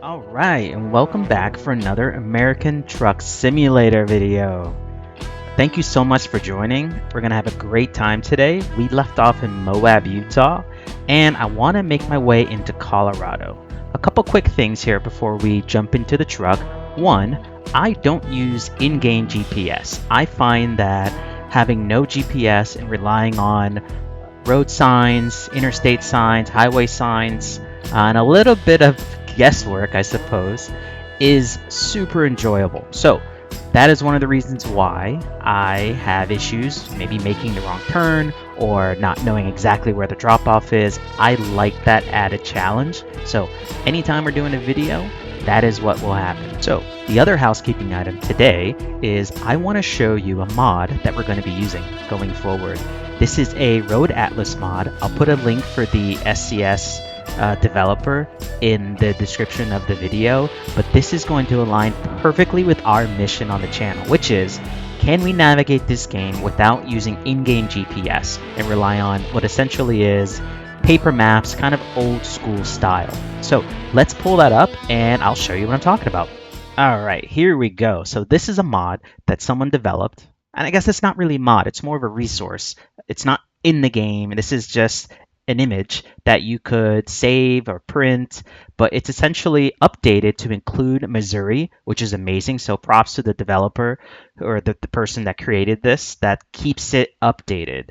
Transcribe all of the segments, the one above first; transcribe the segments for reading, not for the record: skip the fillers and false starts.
Alright, and welcome back for another American Truck Simulator video. Thank you so much for joining. We're going to have a great time today. We left off in Moab, Utah, and I want to make my way into Colorado. A couple quick things here before we jump into the truck. One, I don't use in-game GPS. I find that having no GPS and relying on road signs, interstate signs, highway signs, and a little bit of guesswork, I suppose, is super enjoyable. So that is one of the reasons why I have issues maybe making the wrong turn or not knowing exactly where the drop off is. I like that added challenge. So anytime we're doing a video, that is what will happen. So the other housekeeping item today is I want to show you a mod that we're going to be using going forward. This is a Road Atlas mod. I'll put a link for the SCS developer in the description of the video, but this is going to align perfectly with our mission on the channel, which is, can we navigate this game without using in-game GPS and rely on what essentially is paper maps, kind of old school style. So let's pull that up and I'll show you what I'm talking about. Alright, here we go. So this is a mod that someone developed, and I guess it's not really a mod, it's more of a resource. It's not in the game, this is just an image that you could save or print, but it's essentially updated to include Missouri, which is amazing. So props to the developer or the person that created this that keeps it updated.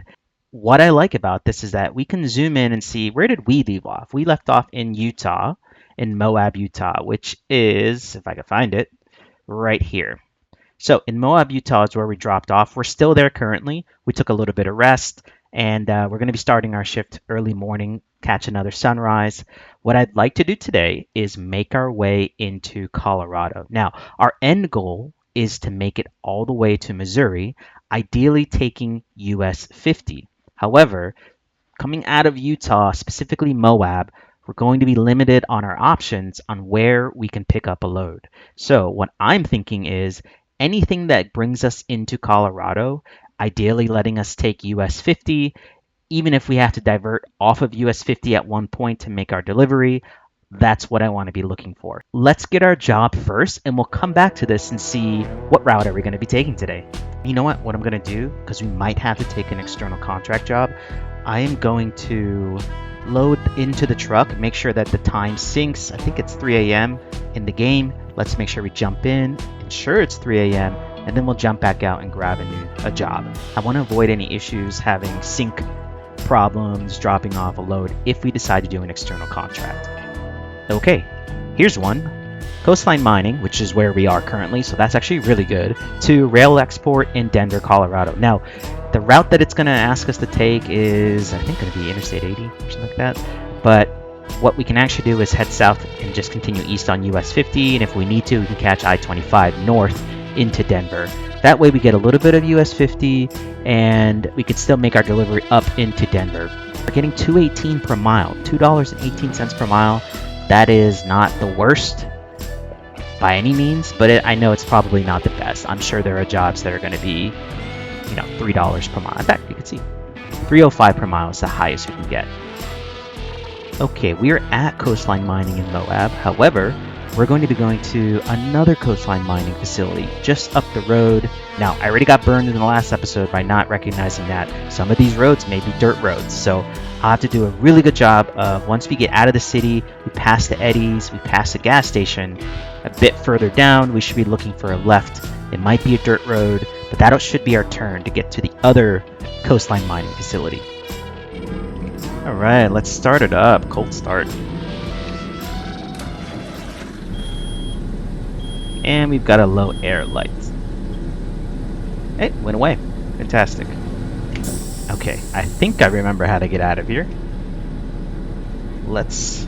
What I like about this is that we can zoom in and see, where did we leave off? We left off in Utah, in Moab, Utah, which is, if I can find it, right here. So in Moab, Utah is where we dropped off. We're still there currently. We took a little bit of rest, and we're going to be starting our shift early morning, catch another sunrise. What I'd like to do today is make our way into Colorado. Now, our end goal is to make it all the way to Missouri, ideally taking US 50. However, coming out of Utah, specifically Moab, we're going to be limited on our options on where we can pick up a load. So what I'm thinking is anything that brings us into Colorado, ideally letting us take US 50, even if we have to divert off of US 50 at one point to make our delivery, that's what I want to be looking for. Let's get our job first, and we'll come back to this and see what route are we going to be taking today. You know what I'm going to do, because we might have to take an external contract job, I am going to load into the truck, make sure that the time syncs. I think it's 3 a.m. in the game. Let's make sure we jump in, ensure it's 3 a.m., and then we'll jump back out and grab a job. I want to avoid any issues having sync problems, dropping off a load if we decide to do an external contract. Okay, here's one. Coastline Mining, which is where we are currently, so that's actually really good, to Rail Export in Denver, Colorado. Now, the route that it's going to ask us to take is, I think, going to be Interstate 80 or something like that. But what we can actually do is head south and just continue east on US 50, and if we need to, we can catch I-25 north into Denver. That way we get a little bit of US 50, and we could still make our delivery up into Denver. We're getting $2.18 per mile, $2.18 per mile. That is not the worst by any means, but I know it's probably not the best. I'm sure there are jobs that are going to be, $3 per mile. In fact, you can see $3.05 per mile is the highest we can get. Okay, we are at Coastline Mining in Moab. However, we're going to be going to another coastline mining facility just up the road. Now, I already got burned in the last episode by not recognizing that some of these roads may be dirt roads. So I'll have to do a really good job of, once we get out of the city, we pass the Eddies, we pass the gas station. A bit further down, we should be looking for a left. It might be a dirt road, but that should be our turn to get to the other coastline mining facility. All right, let's start it up. Cold start. And we've got a low air light. Hey, went away. Fantastic. Okay, I think I remember how to get out of here. Let's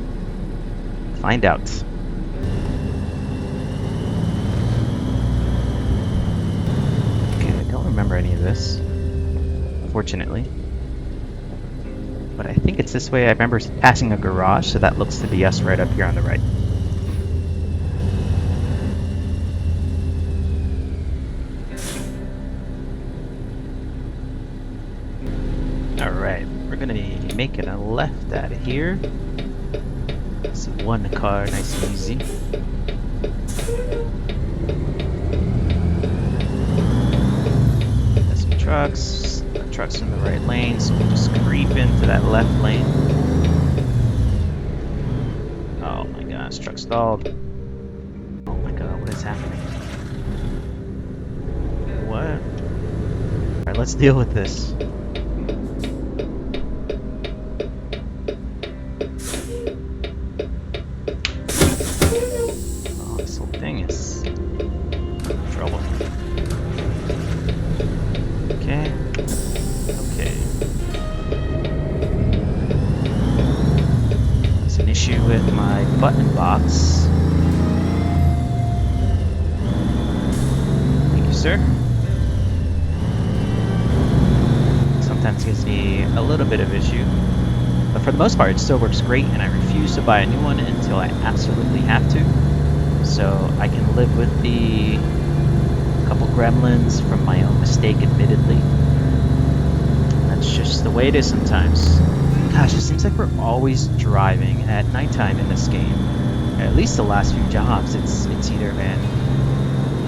find out. Okay, I don't remember any of this, unfortunately. But I think it's this way. I remember passing a garage, so that looks to be us right up here on the right. Alright, we're going to be making a left out of here. It's one car, nice and easy. trucks in the right lane, so we just creep into that left lane. Oh my gosh, truck stalled. Oh my god, what is happening? What? Alright, let's deal with this. Oh, this whole thing is trouble. Okay. Okay. There's an issue with my button box. Thank you, sir. Sometimes gives me a little bit of issue, but for the most part it still works great, and I refuse to buy a new one until I absolutely have to, so I can live with the couple gremlins from my own mistake, admittedly. That's just the way it is sometimes. Gosh, it seems like we're always driving at nighttime in this game. At least the last few jobs, it's either been...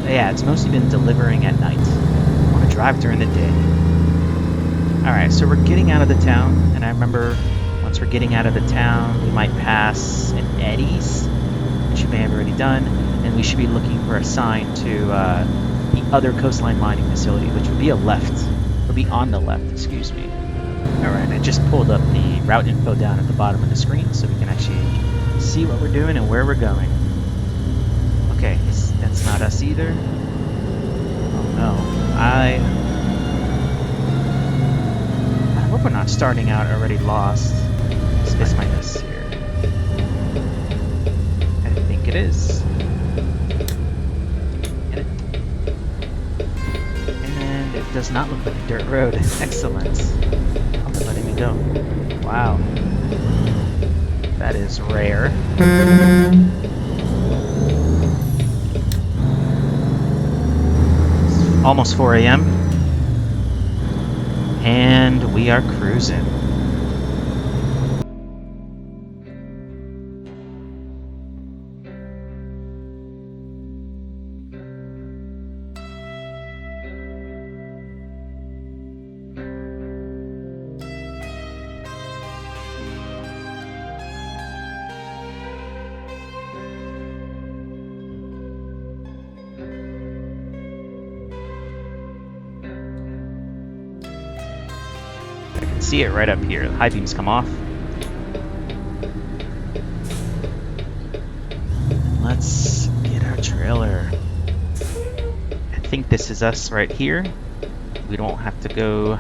Yeah, it's mostly been delivering at night. I want to drive during the day. Alright, so we're getting out of the town, and I remember once we're getting out of the town, we might pass an Eddie's, which we may have already done, and we should be looking for a sign to the other coastline mining facility, which would be would be on the left, excuse me. Alright, I just pulled up the route info down at the bottom of the screen so we can actually see what we're doing and where we're going. Okay, that's not us either. Oh no, I hope we're not starting out already lost. Is this my miss here? I think it is. And it does not look like a dirt road. Excellent. Oh, they're letting me go. Wow. That is rare. It's almost 4 a.m. And we are cruising. See it right up here. The high beams come off. Let's get our trailer. I think this is us right here. We don't have to go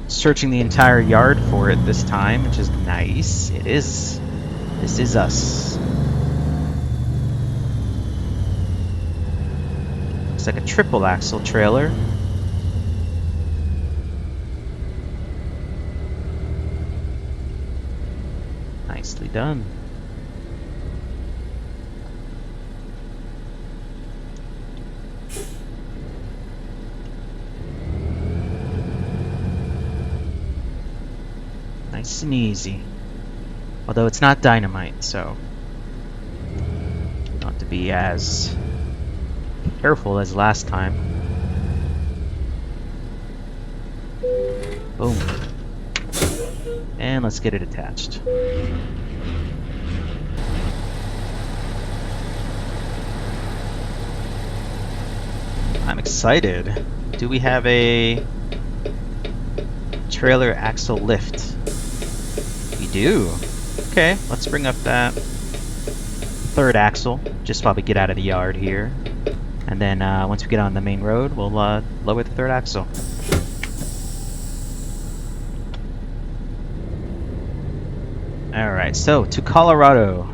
searching the entire yard for it this time, which is nice. It is. This is us. Looks like a triple axle trailer. Nicely done. Nice and easy. Although it's not dynamite, so you don't have to be as careful as last time. Boom. And let's get it attached. I'm excited. Do we have a trailer axle lift? We do. Okay, let's bring up that third axle, just while we get out of the yard here. And then once we get on the main road, we'll lower the third axle. Alright, so to Colorado.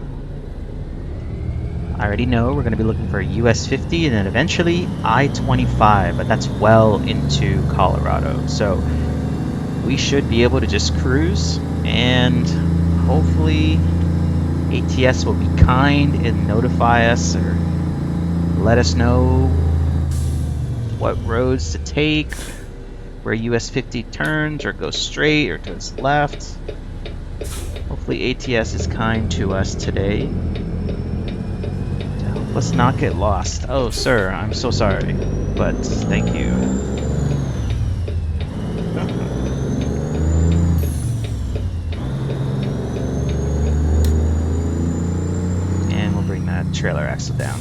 I already know we're going to be looking for a US 50 and then eventually I-25, but that's well into Colorado. So we should be able to just cruise, and hopefully ATS will be kind and notify us or let us know what roads to take, where US 50 turns or goes straight or goes left. Hopefully ATS is kind to us today to help us not get lost. Oh, sir, I'm so sorry, but thank you. trailer axle down.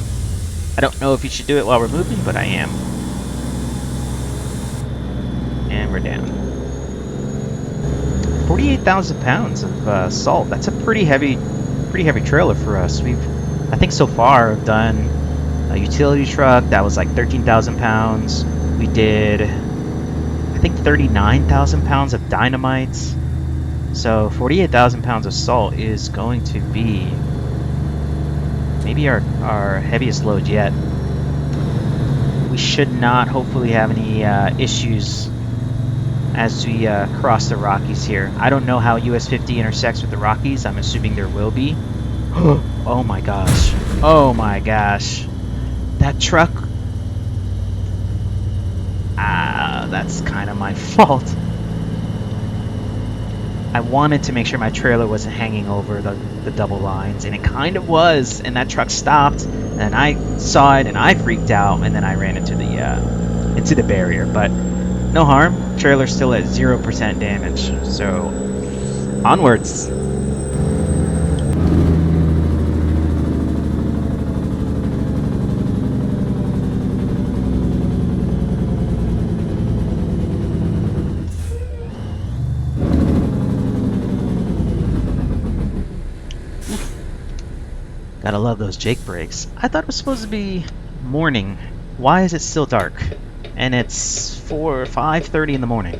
I don't know if you should do it while we're moving, but I am. And we're down. 48,000 pounds of salt. That's a pretty heavy trailer for us. I think so far, have done a utility truck that was like 13,000 pounds. We did, I think, 39,000 pounds of dynamite. So 48,000 pounds of salt is going to be maybe our heaviest load yet. We should not hopefully have any issues as we cross the Rockies here. I don't know how US 50 intersects with the Rockies. I'm assuming there will be. Oh my gosh. Oh my gosh. That truck. That's kind of my fault. I wanted to make sure my trailer wasn't hanging over the double lines, and it kind of was, and that truck stopped, and I saw it, and I freaked out, and then I ran into the barrier, but no harm. Trailer's still at 0% damage, so onwards. Gotta love those Jake brakes. I thought it was supposed to be morning. Why is it still dark? And it's 5:30 in the morning.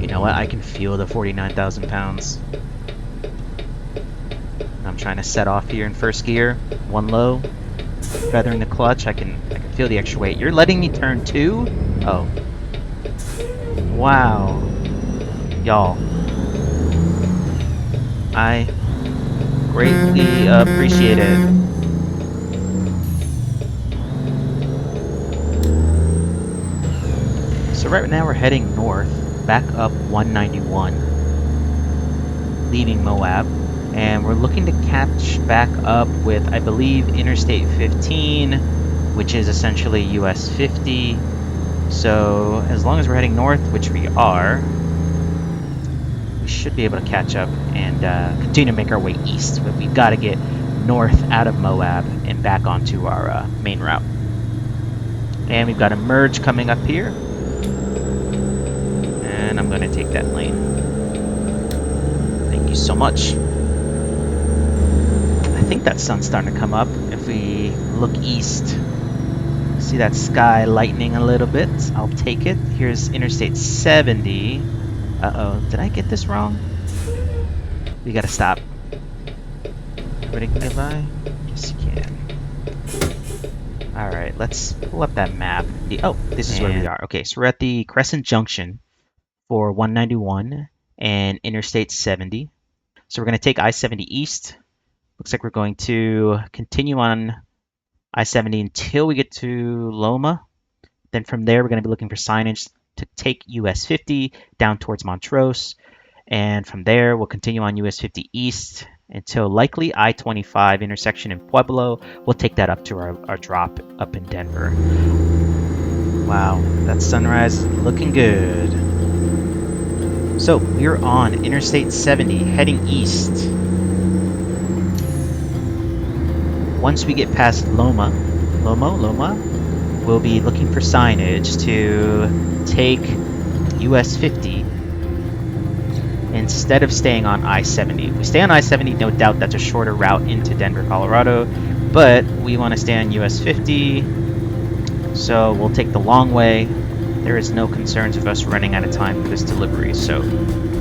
You know what? I can feel the 49,000 pounds. I'm trying to set off here in first gear. One low. Feathering the clutch. I can feel the extra weight. You're letting me turn two? Oh. Wow. Y'all. I greatly appreciate it. So right now we're heading north, back up 191, leaving Moab, and we're looking to catch back up with, I believe, Interstate 15, which is essentially US 50. So as long as we're heading north, which we are, we should be able to catch up and continue to make our way east. But we've got to get north out of Moab and back onto our main route. And we've got a merge coming up here. And I'm going to take that lane. Thank you so much. I think that sun's starting to come up. If we look east, see that sky lightening a little bit. I'll take it. Here's Interstate 70. Uh-oh, did I get this wrong? We gotta stop. Everybody can get by? Yes, you can. Alright, let's pull up that map. Oh, this is where we are. Okay, so we're at the Crescent Junction for 191 and Interstate 70. So we're gonna take I-70 east. Looks like we're going to continue on I-70 until we get to Loma. Then from there, we're gonna be looking for signage to take US 50 down towards Montrose, and from there we'll continue on US 50 east until likely I-25 intersection in Pueblo. We'll take that up to our drop up in Denver. Wow, that sunrise is looking good. So we're on Interstate 70 heading east. Once we get past Loma, we'll be looking for signage to take US 50 instead of staying on I-70. If we stay on I-70, no doubt that's a shorter route into Denver, Colorado, but we want to stay on US 50, so we'll take the long way. There is no concerns of us running out of time for this delivery, so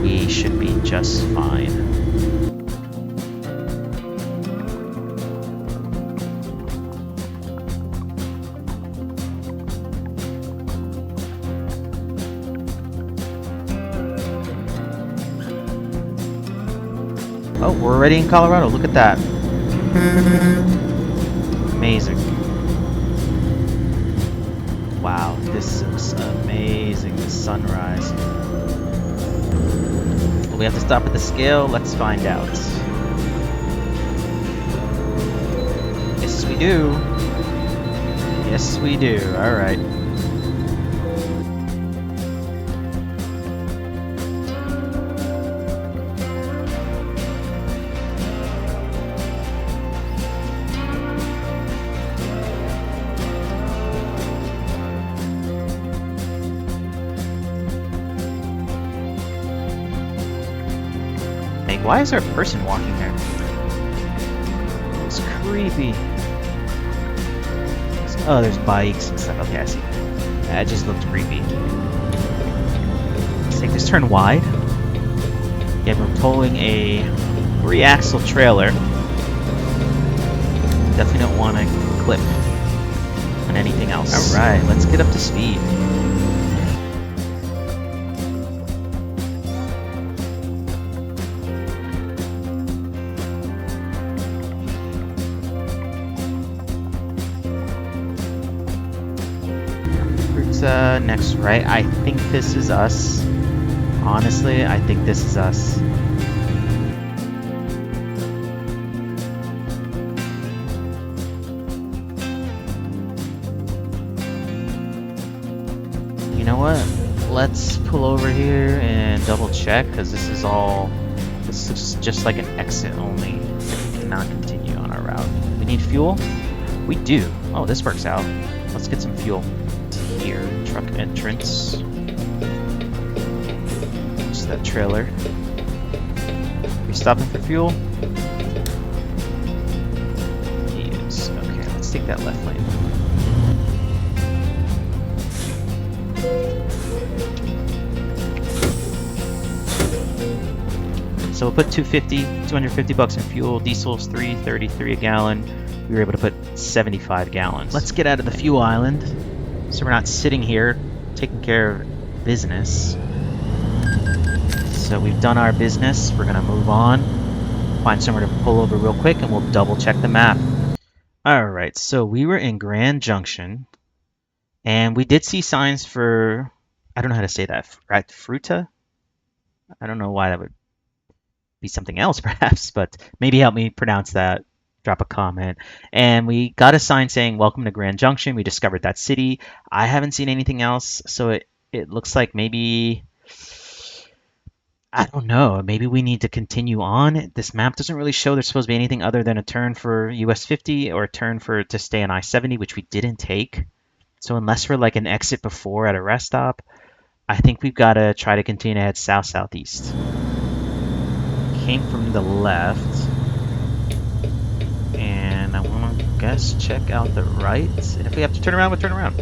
we should be just fine. Oh, we're already in Colorado. Look at that. Amazing. Wow, this looks amazing. The sunrise. Will we have to stop at the scale? Let's find out. Yes, we do. Yes, we do. All right. Why is there a person walking there? It's creepy. Oh, there's bikes and stuff. Okay, I see. That just looked creepy. Let's take this turn wide. Yeah, we're towing a 3-axle trailer. Definitely don't want to clip on anything else. Alright, let's get up to speed. Next right. I think this is us. Honestly, I think this is us. You know what? Let's pull over here and double check, because this is just like an exit only. We cannot continue on our route. We need fuel? We do. Oh, this works out. Let's get some fuel. Here, truck entrance. Just that trailer. We stopping for fuel? Yes. Okay, let's take that left lane. So we'll put 250 bucks in fuel. Diesel's $3.33 a gallon. We were able to put 75 gallons. Let's get out of the fuel island, so we're not sitting here taking care of business. So we've done our business. We're gonna move on, find somewhere to pull over real quick, and we'll double check the map. Alright, so we were in Grand Junction, and we did see signs for, I don't know how to say that, right? Fruta? I don't know why that would be something else perhaps, but maybe help me pronounce that. Drop a comment. And we got a sign saying welcome to Grand Junction. We discovered that city. I haven't seen anything else, so it looks like maybe, I don't know, maybe we need to continue on. This map doesn't really show there's supposed to be anything other than a turn for US 50 or a turn to stay on I-70, which we didn't take. So unless we're like an exit before at a rest stop, I think we've got to try to continue to head south-southeast. Came from the left. And I want to check out the right. And if we have to turn around, we'll turn around.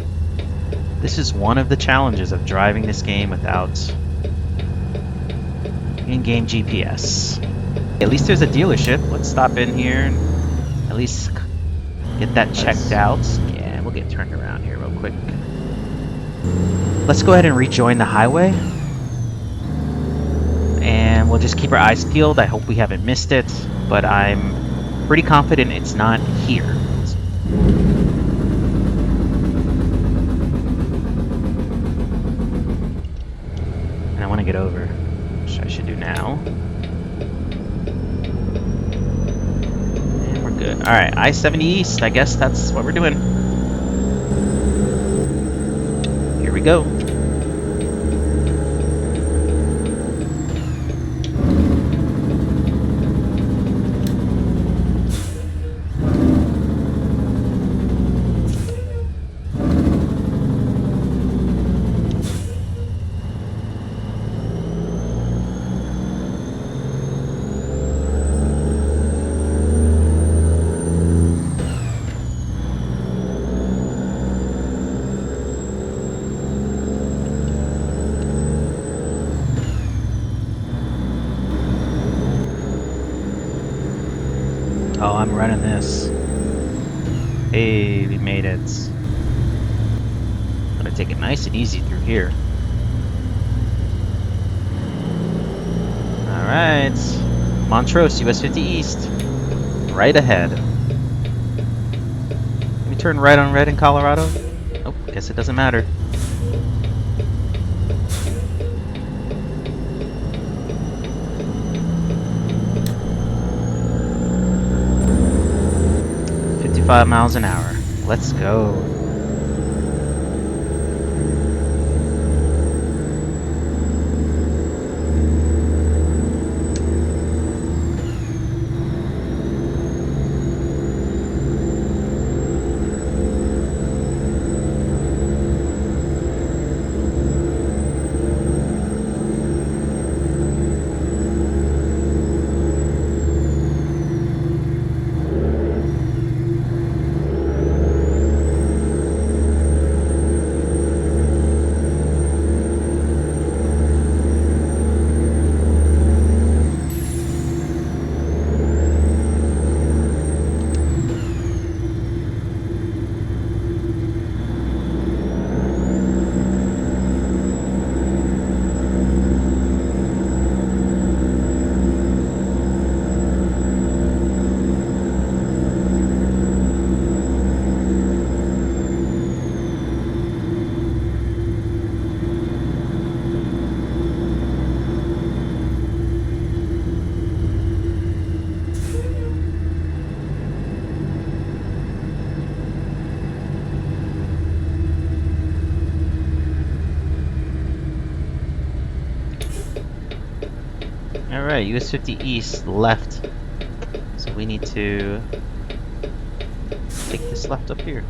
This is one of the challenges of driving this game without in-game GPS. At least there's a dealership. Let's stop in here and at least get that checked out. Yeah, we'll get turned around here real quick. Let's go ahead and rejoin the highway. And we'll just keep our eyes peeled. I hope we haven't missed it, but I'm pretty confident it's not here. And I want to get over, which I should do now. And we're good. Alright, I-70 East. I guess that's what we're doing. Here we go. Oh, I'm running this. Hey, we made it. I'm gonna take it nice and easy through here. Alright. Montrose, US 50 East. Right ahead. Can we turn right on red in Colorado? Oh, guess it doesn't matter. Miles an hour. Let's go. Alright, US 50 east, left. So we need to take this left up here.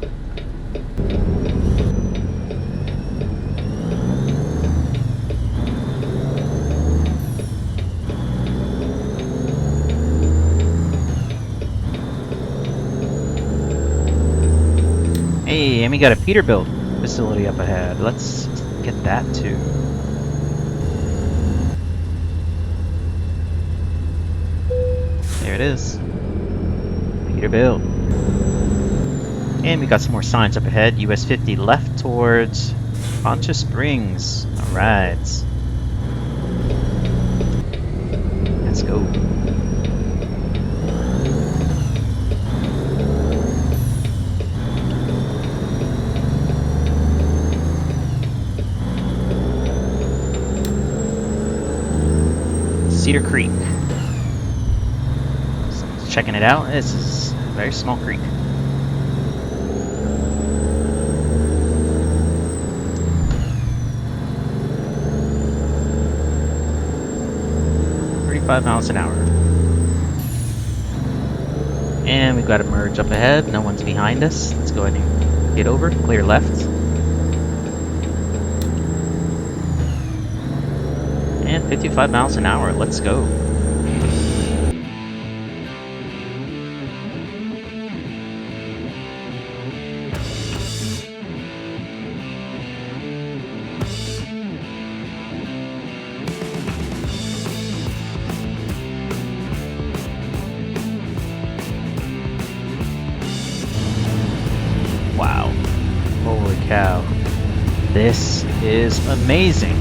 Hey, and we got a Peterbilt facility up ahead. Let's get that too. There it is. Peterbilt. And we got some more signs up ahead. US 50 left towards Poncha Springs. Alright. Let's go. Cedar Creek. Checking it out. This is a very small creek. Miles an hour. And we've got a merge up ahead. No one's behind us. Let's go ahead and get over. Clear left. And 55 miles an hour. Let's go. Wow. Holy cow. This is amazing.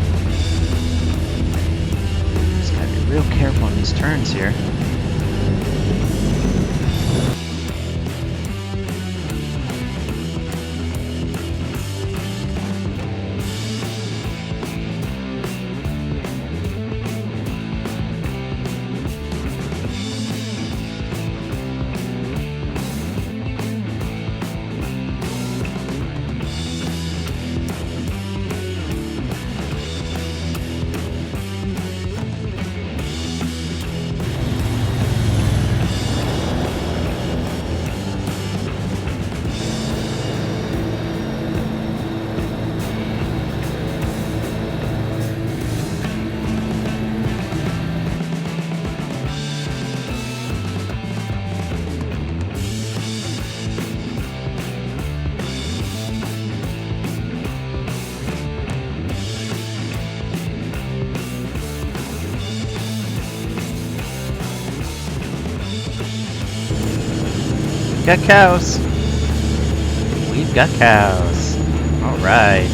Just gotta be real careful on these turns here. Got cows. We've got cows. All right.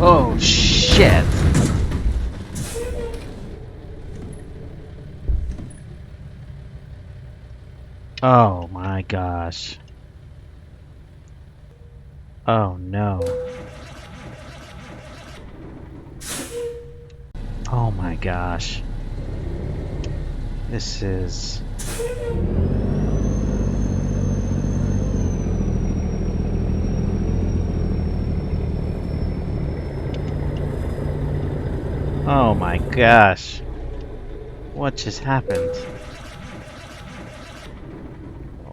Oh shit. Oh my gosh. Oh no. Oh my gosh. This is... Oh my gosh. What just happened?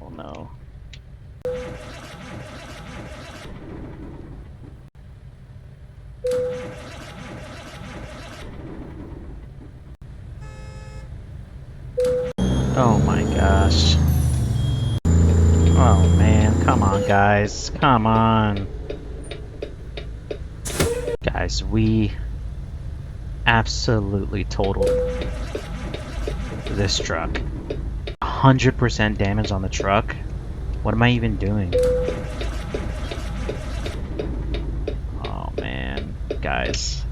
Oh no. Oh my gosh. Oh man, come on guys, come on. Guys, we absolutely totaled this truck. 100% damage on the truck. What am I even doing? Oh man, guys.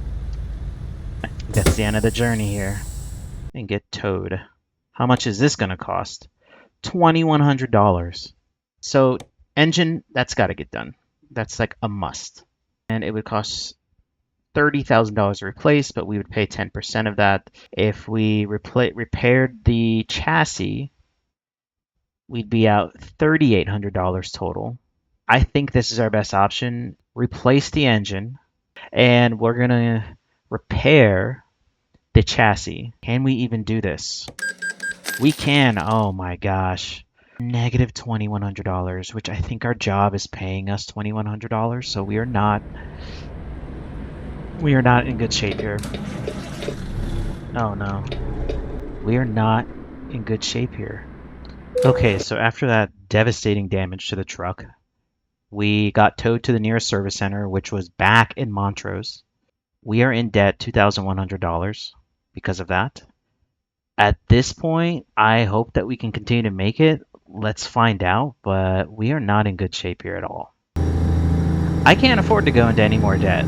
That's the end of the journey here. And get towed. How much is this gonna cost? $2,100. So engine, that's gotta get done. That's like a must. And it would cost $30,000 to replace, but we would pay 10% of that. If we repaired the chassis, we'd be out $3,800 total. I think this is our best option. Replace the engine, and we're gonna repair the chassis. Can we even do this? We can. Oh my gosh. Negative $2,100, which I think our job is paying us $2,100, so we are not in good shape here. Oh no. We are not in good shape here. Okay, so after that devastating damage to the truck, we got towed to the nearest service center, which was back in Montrose. We are in debt $2,100 because of that. At this point, I hope that we can continue to make it. Let's find out, but we are not in good shape here at all. I can't afford to go into any more debt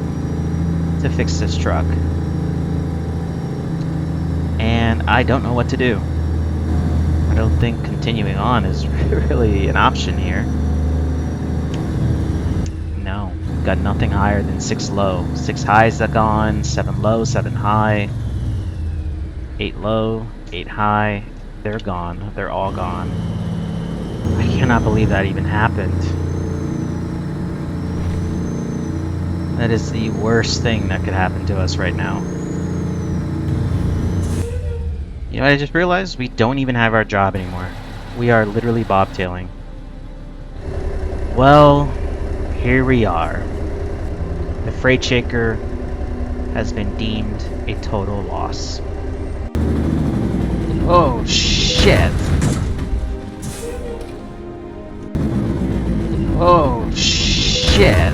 to fix this truck. And I don't know what to do. I don't think continuing on is really an option here. No, got nothing higher than 6 low. 6 highs are gone, 7 low, 7 high, 8 low, 8 high. They're gone. They're all gone. I cannot believe that even happened. That is the worst thing that could happen to us right now. You know what I just realized? We don't even have our job anymore. We are literally bobtailing. Well, here we are. The freight shaker has been deemed a total loss. Oh shit! Oh shit!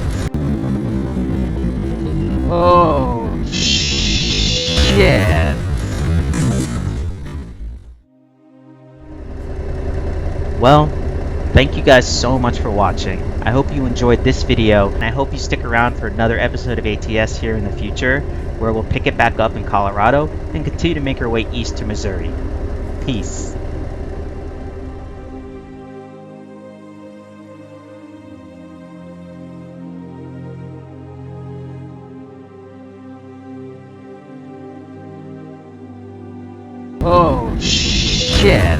Oh shit! Well, thank you guys so much for watching. I hope you enjoyed this video, and I hope you stick around for another episode of ATS here in the future, where we'll pick it back up in Colorado and continue to make our way east to Missouri. Peace. Oh shit.